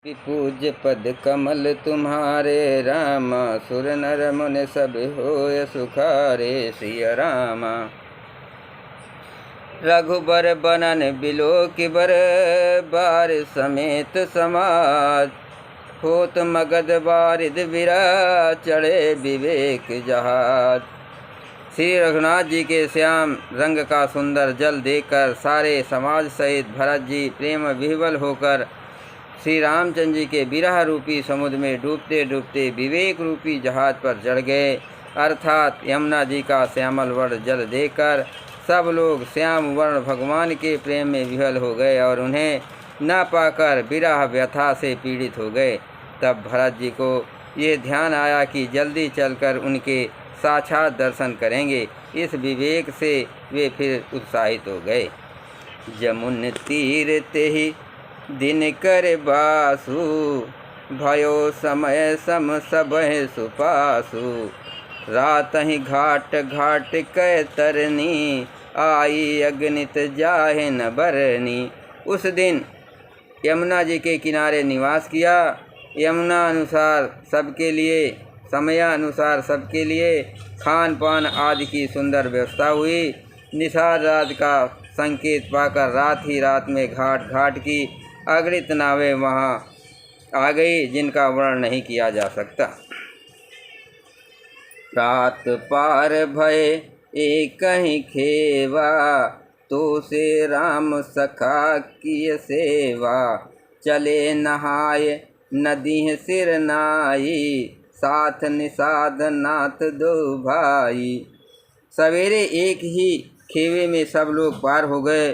पूज्य पद कमल तुम्हारे रामा, सुर नर मुनि सब होय सुखारे। सिया रामा रघुबर बनन बिलोक बर, बार समेत समाज। होत मगध बारिद बिरा, चढ़े विवेक जहाज। श्री रघुनाथ जी के श्याम रंग का सुंदर जल देखकर सारे समाज सहित भरत जी प्रेम विह्वल होकर श्री रामचंद्र जी के विरह रूपी समुद्र में डूबते डूबते विवेक रूपी जहाज पर चढ़ गए। अर्थात यमुना जी का श्यामल वर्ण जल देखकर सब लोग श्याम वर्ण भगवान के प्रेम में विह्वल हो गए और उन्हें न पाकर विरह व्यथा से पीड़ित हो गए। तब भरत जी को ये ध्यान आया कि जल्दी चलकर उनके साक्षात दर्शन करेंगे। इस विवेक से वे फिर उत्साहित हो गए। जमुन तीर ते ही दिन कर बासु, भयो समय सम सबहि सुपासु। रात ही घाट घाट कै तरनी, आई अगणित जाहे न बरनी। उस दिन यमुना जी के किनारे निवास किया। यमुना अनुसार सबके लिए, समयानुसार सबके लिए खान पान आदि की सुंदर व्यवस्था हुई। निषाद रात का संकेत पाकर रात ही रात में घाट घाट की अगणित नावें वहाँ आ गई, जिनका वर्णन नहीं किया जा सकता। रात पार भय एक ही खेवा, तो से राम सखा किय सेवा। चले नहाय नदी सिर नाई, साथ निषाद नाथ दो भाई। सवेरे एक ही खेवे में सब लोग पार हो गए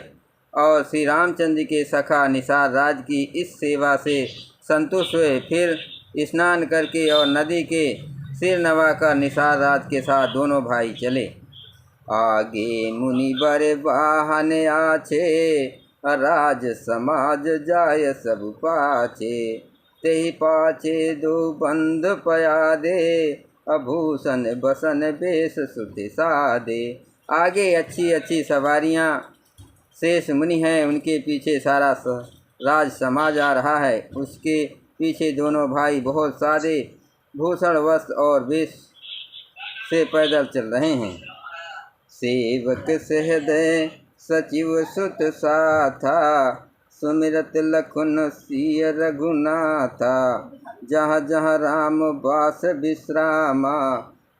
और श्री रामचंद्र के सखा निषाद राज की इस सेवा से संतुष्ट हुए। फिर स्नान करके और नदी के सिर नवाकर निषाद राज के साथ दोनों भाई चले। आगे मुनि बर वाहन आछे, राज समाज जाय सब पाछे। तेहि पाछे दो बंद पयादे, आभूषण बसन बेश सुति सादे। आगे अच्छी अच्छी सवारियाँ शेष मुनि हैं, उनके पीछे सारा राज समाज आ रहा है। उसके पीछे दोनों भाई बहुत सादे भूषण वस्त्र और वेश से पैदल चल रहे हैं। सेवक सहृदय सचिव सुत साथा, सुमिरत लखन सिय रघुनाथा। जहाँ जहाँ राम बास विश्रामा,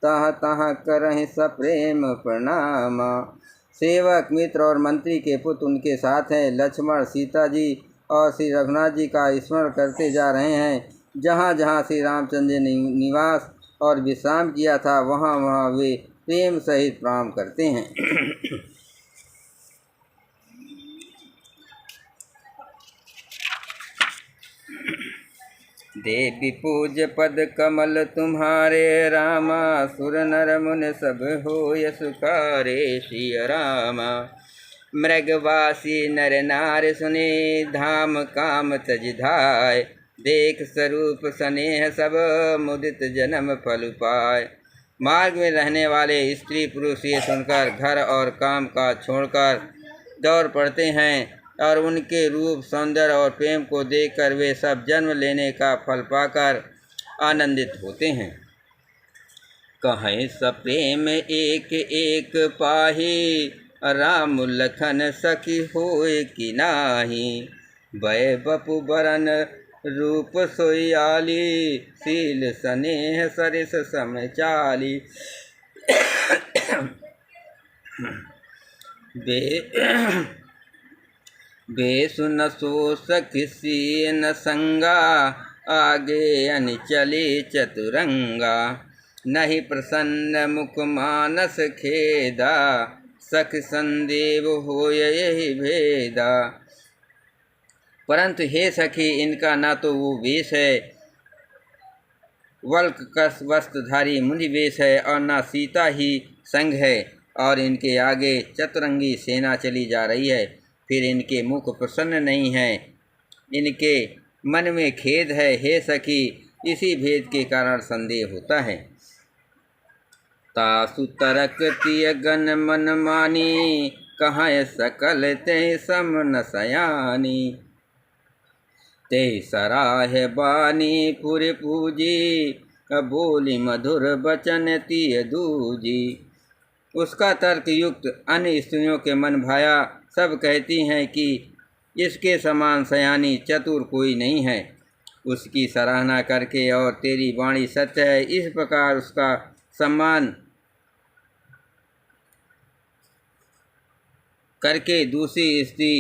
तहाँ तहाँ करहि सप्रेम प्रणामा। सेवक मित्र और मंत्री के पुत्र उनके साथ हैं। लक्ष्मण सीता जी और श्री रघुनाथ जी का स्मरण करते जा रहे हैं। जहाँ जहाँ श्री रामचंद्र ने निवास और विश्राम किया था, वहाँ वहाँ वे प्रेम सहित प्रणाम करते हैं। देवी पूज्य पद कमल तुम्हारे रामा, सुर नर मुनि सब होय सुखारे। सिया रामा मृगवासी नर नार सुने, धाम काम तज धाय। देख स्वरूप स्नेह सब, मुदित जन्म फल पाय। मार्ग में रहने वाले स्त्री पुरुष ये सुनकर घर और काम का छोड़कर दौड़ पड़ते हैं और उनके रूप सौंदर्य और प्रेम को देखकर वे सब जन्म लेने का फल पाकर आनंदित होते हैं। कहें सप्रेम एक एक पाही, राम लखन सखी होय कि नाही। भय बपु बरन रूप सोयाली, शील स्नेह सरिस सम चाली। बेसु न सो सखी न संगा, आगे अन चले चतुरंगा। नहीं प्रसन्न मुख मानस खेदा, सख संदेव होय यही भेदा। परंतु हे सखी, इनका ना तो वो वेश है, वल्क कस वस्त्रधारी मुनि वेश है, और ना सीता ही संग है, और इनके आगे चतुरंगी सेना चली जा रही है। फिर इनके मुख प्रसन्न नहीं हैं, इनके मन में खेद है। हे सखी, इसी भेद के कारण संदेह होता है। तासु तरक तिय गन मन मानी, कहाँ सकल ते सम न सयानी। ते सराह बानी पुर पूजी, बोली मधुर बचन तिय दूजी। उसका तर्क युक्त अन्य स्त्रियों के मन भाया। सब कहती हैं कि इसके समान सयानी चतुर कोई नहीं है। उसकी सराहना करके और तेरी वाणी सत्य है, इस प्रकार उसका सम्मान करके दूसरी स्त्री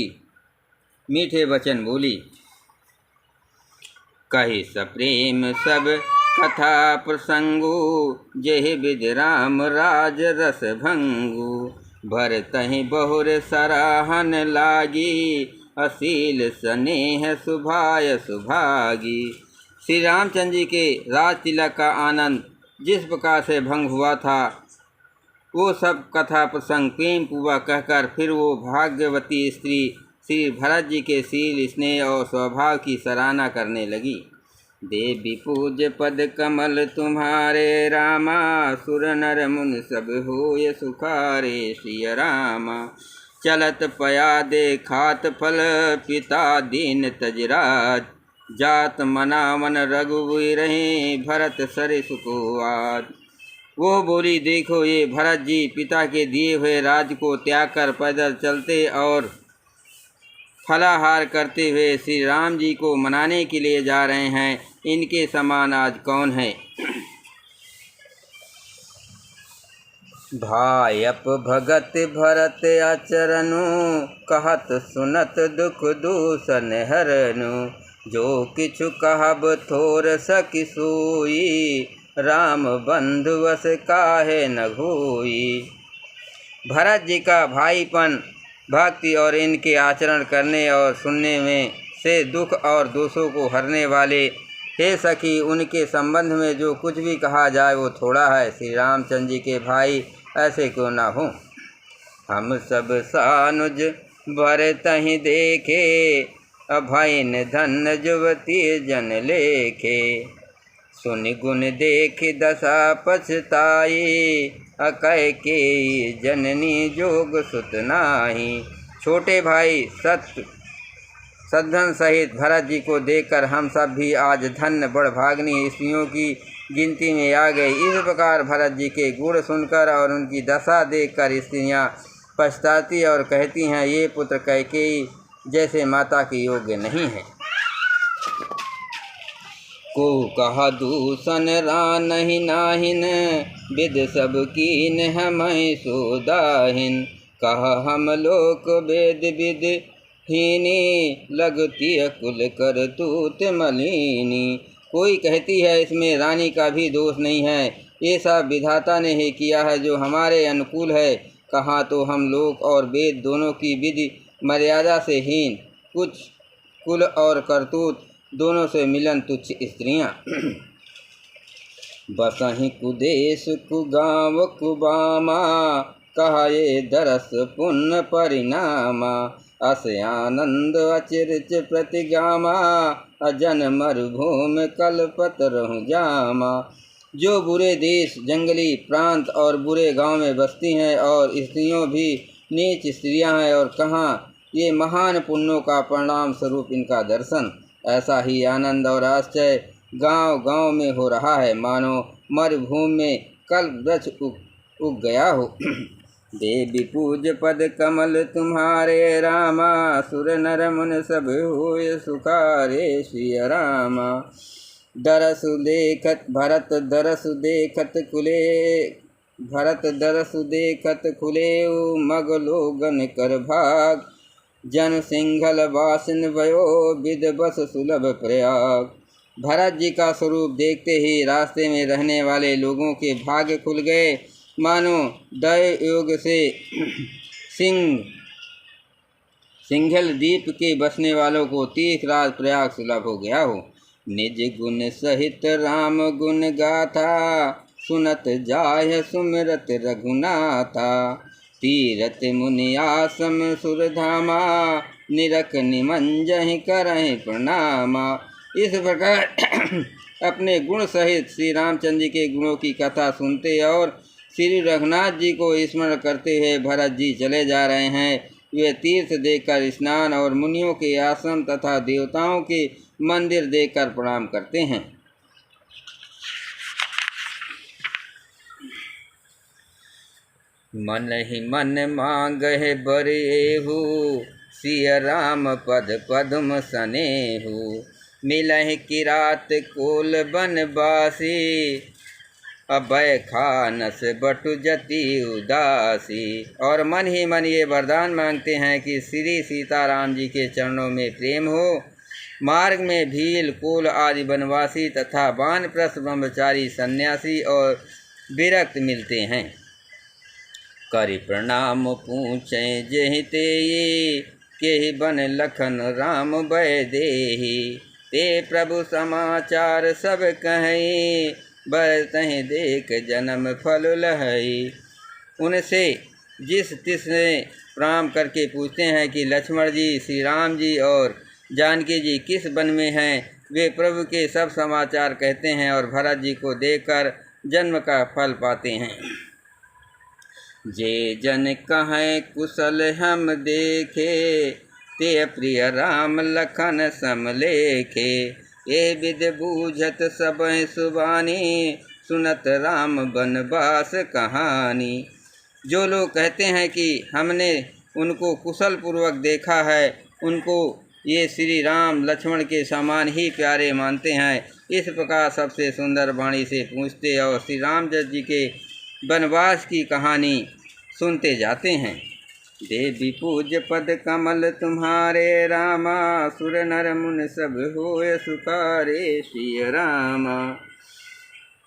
मीठे वचन बोली। कही सप्रेम सब कथा प्रसंगु, जेहि विध राम राज रस भंगु। भरतहि बहुर सराहन लागी, असील स्नेह सुभाय सुभागी। श्री रामचंद्र जी के राज तिलक का आनंद जिस प्रकार से भंग हुआ था, वो सब कथा प्रसंग प्रेम पूर्वक कहकर फिर वो भाग्यवती स्त्री श्री भरत जी के शील स्नेह और स्वभाव की सराहना करने लगी। देवी पूज पद कमल तुम्हारे रामा, सुर नर मुन सब होय सुखारे सिय रामा। चलत पया देखात फल पिता दीन तजराज, जात मनावन रघुवीर रहे भरत सरिस को आज। वो बोली, देखो ये भरत जी पिता के दिए हुए राज्य को त्याग कर पैदल चलते और फलाहार करते हुए श्री राम जी को मनाने के लिए जा रहे हैं। इनके समान आज कौन है। भायप भगत भरत आचरनु, कहत सुनत दुख दूषण हरनु। जो किछु कहब थोर सखि सोई, राम बंधु वस काहे न होई। भरत जी का भाईपन, भक्ति और इनके आचरण करने और सुनने में से दुख और दोषों को हरने वाले, हे सखी उनके संबंध में जो कुछ भी कहा जाए वो थोड़ा है। श्री रामचंद्र जी के भाई ऐसे क्यों ना हो। हम सब सानुज भरतहि देखे, अभयन धन जुवती जन लेखे। सुन गुण देख दशा पछताई, अकह के जननी जोग सुत नाही। छोटे भाई सद्धन सहित भरत जी को देखकर हम सब भी आज धन्य बड़भाग्नि स्त्रियों की गिनती में आ गए। इस प्रकार भरत जी के गुण सुनकर और उनकी दशा देखकर स्त्रियां पछताती और कहती हैं, ये पुत्र कैकेयी जैसे माता के योग्य नहीं है। को कहा दूषण रानहि नाहिन, विद सब कीन हमहि सोदाहिन। कह हम लोक वेद विद हीनी, लगती कुल कर तूत मलिनी। कोई कहती है इसमें रानी का भी दोष नहीं है, ये सब विधाता ने ही किया है जो हमारे अनुकूल है। कहाँ तो हम लोक और वेद दोनों की विधि मर्यादा से हीन, कुछ कुल और करतूत दोनों से मिलन तुच्छ स्त्रियां। बसहि कुदेश कुगांव कुबामा, कहा ये दरस पुण्य परिणामा। अस आनंद अचिरच प्रतिगामा, अजन मरुभूमि कल्पत रहु जामा। जो बुरे देश, जंगली प्रांत और बुरे गांव में बसती हैं और स्त्रियों भी नीच स्त्रियां हैं, और कहाँ ये महान पुण्यों का परिणाम स्वरूप इनका दर्शन। ऐसा ही आनंद और आश्चर्य गांव गांव में हो रहा है, मानो मरुभूमि में कल्प वृक्ष उग गया हो। देवी पूज पद कमल तुम्हारे रामा, सुर नर मुन सब होय सुखारे सिय रामा। दरसु देखत भरत दरसु देखत खुले मग लोगन कर भाग। जन सिंघल वासिन भयो विद बस सुलभ प्रयाग। भरत जी का स्वरूप देखते ही रास्ते में रहने वाले लोगों के भाग्य खुल गए, मानो दय योग से सिंघल द्वीप के बसने वालों को तीर्थ राज प्रयाग सुलभ हो गया हो। निज गुण सहित राम गुण गाथा, सुनत जाय सुमिरत रघुनाथा। तीरथ मुनि आसम सुरधामा, निरख निमंजहि करहि प्रणामा। इस प्रकार अपने गुण सहित श्री रामचंद्र जी के गुणों की कथा सुनते और श्री रघुनाथ जी को स्मरण करते हुए भरत जी चले जा रहे हैं। वे तीर्थ देखकर स्नान और मुनियों के आश्रम तथा देवताओं के मंदिर देखकर प्रणाम करते हैं। मन ही मन मांगहि बर एहु, सिय राम पद पद्म सनेहु। मिलहि किरात कोल बनवासी, अभय खानस बटु जति उदासी। और मन ही मन ये वरदान मांगते हैं कि श्री सीताराम जी के चरणों में प्रेम हो। मार्ग में भील कोल आदि बनवासी तथा वानप्रस्थ ब्रह्मचारी सन्यासी और विरक्त मिलते हैं। करि प्रणाम पूछें जेहि तेहि, केहि बन लखन राम भय देहि। ते प्रभु समाचार सब कहीं, बरतहि देख जन्म फल लहई। उनसे जिस तिस ने प्रणाम करके पूछते हैं कि लक्ष्मण जी, श्री राम जी और जानकी जी किस वन में हैं। वे प्रभु के सब समाचार कहते हैं और भरत जी को देखकर जन्म का फल पाते हैं। जे जन कहें कुशल हम देखे, ते प्रिय राम लखन समलेखे। ये विध बूझत सबहि सुबानी, सुनत राम बनवास कहानी। जो लोग कहते हैं कि हमने उनको कुशल पूर्वक देखा है, उनको ये श्री राम लक्ष्मण के समान ही प्यारे मानते हैं, इस प्रकार सबसे सुंदर वाणी से पूछते और श्री रामचंद्र जी के वनवास की कहानी सुनते जाते हैं। देवी पूज्य पद कमल तुम्हारे रामा, सुर नर मुन सब होय सुखारे सिय रामा।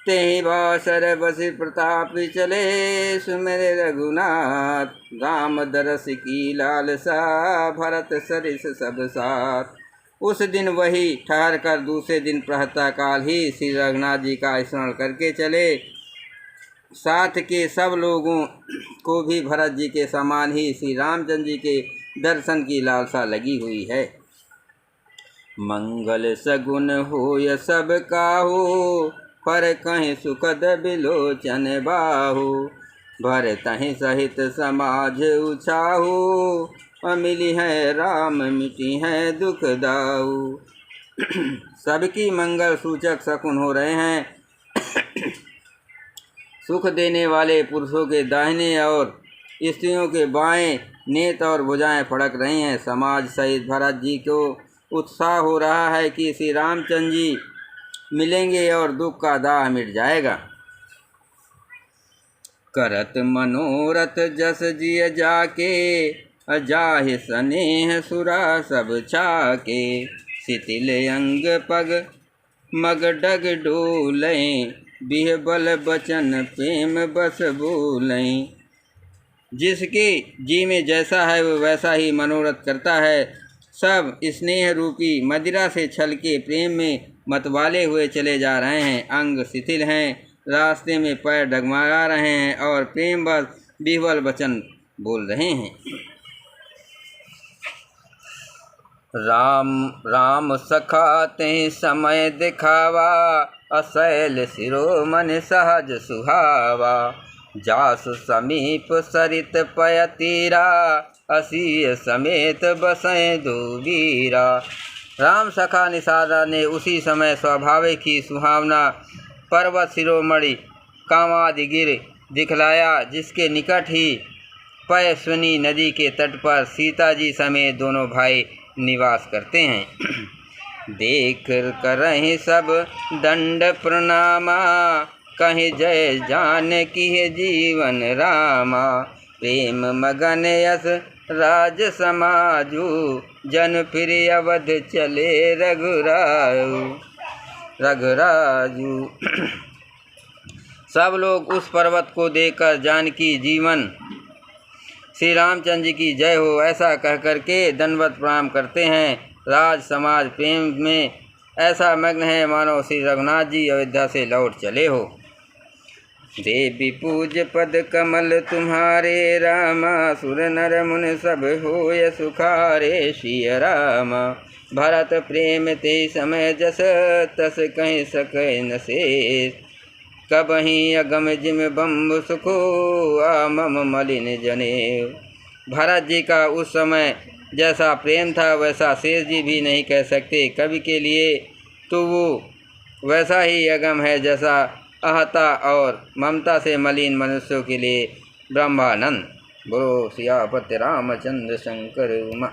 तेहि बासर बसि प्रताप चले, सुमिर रघुनाथ। राम दरस की लालसा, भरत सरिस सब साथ। उस दिन वही ठहर कर दूसरे दिन प्रातः काल ही श्री रघुनाथ जी का स्मरण करके चले। साथ के सब लोगों को भी भरत जी के समान ही श्री रामचंद्र जी के दर्शन की लालसा लगी हुई है। मंगल सगुन होय सब काहू, पर कहीं सुखद बिलोचन बाहु। भरतहि सहित समाज उछाहू, मिली है राम मिटी है दुख दाऊ। सबकी मंगल सूचक शकुन हो रहे हैं। सुख देने वाले पुरुषों के दाहिने और स्त्रियों के बाएं नेत और भुजाएं फड़क रही हैं। समाज सहित भरत जी को उत्साह हो रहा है कि श्री रामचंद्र जी मिलेंगे और दुख का दाह मिट जाएगा। करत मनोरथ जस जिय जाके, जाहि स्नेह सुरा सब छाके। शिथिल अंग पग मग डग डोलें, बिहबल बचन प्रेम बस बोलें। जिसके जी में जैसा है वो वैसा ही मनोरथ करता है। सब स्नेह रूपी मदिरा से छल के प्रेम में मतवाले हुए चले जा रहे हैं। अंग शिथिल हैं, रास्ते में पैर डगमगा रहे हैं और प्रेम बस बिहबल वचन बोल रहे हैं। राम राम सखा तेहि समय दिखावा, असैल शिरोमणि सहज सुहावा। जासु समीप सरित पय तीरा, असीय समेत बसें दो वीरा। राम सखा निषादा ने उसी समय स्वाभाविक ही सुहावना पर्वत शिरोमणि कामादिगिर दिखलाया, जिसके निकट ही पयस्विनी नदी के तट पर सीता जी समेत दोनों भाई निवास करते हैं। देख करहि सब दंड प्रणामा, कहीं जय जानकी जीवन रामा। प्रेम मगन यस राज समाजू, जन फिर अवध चले रघुराजू। सब लोग उस पर्वत को देखकर जानकी जीवन श्री रामचंद्र जी की जय हो ऐसा कह करके दंडवत प्रणाम करते हैं। राज समाज प्रेम में ऐसा मग्न है मानो श्री रघुनाथ जी अयोध्या से लौट चले हो। देवी पूज पद कमल तुम्हारे रामा, सुर नर मुन सब होय सुखारे सिय रामा। भरत प्रेम ते समय जस, तस कहीं सकै न शेष। कबहीं अगम जिम बम्ब सुखो, आ मम मलिन जने। भरत जी का उस समय जैसा प्रेम था वैसा शेष जी भी नहीं कह सकते। कवि के लिए तो वो वैसा ही अगम है जैसा अहता और ममता से मलिन मनुष्यों के लिए ब्रह्मानंद। बोलो सियापति रामचंद्र शंकर उमा।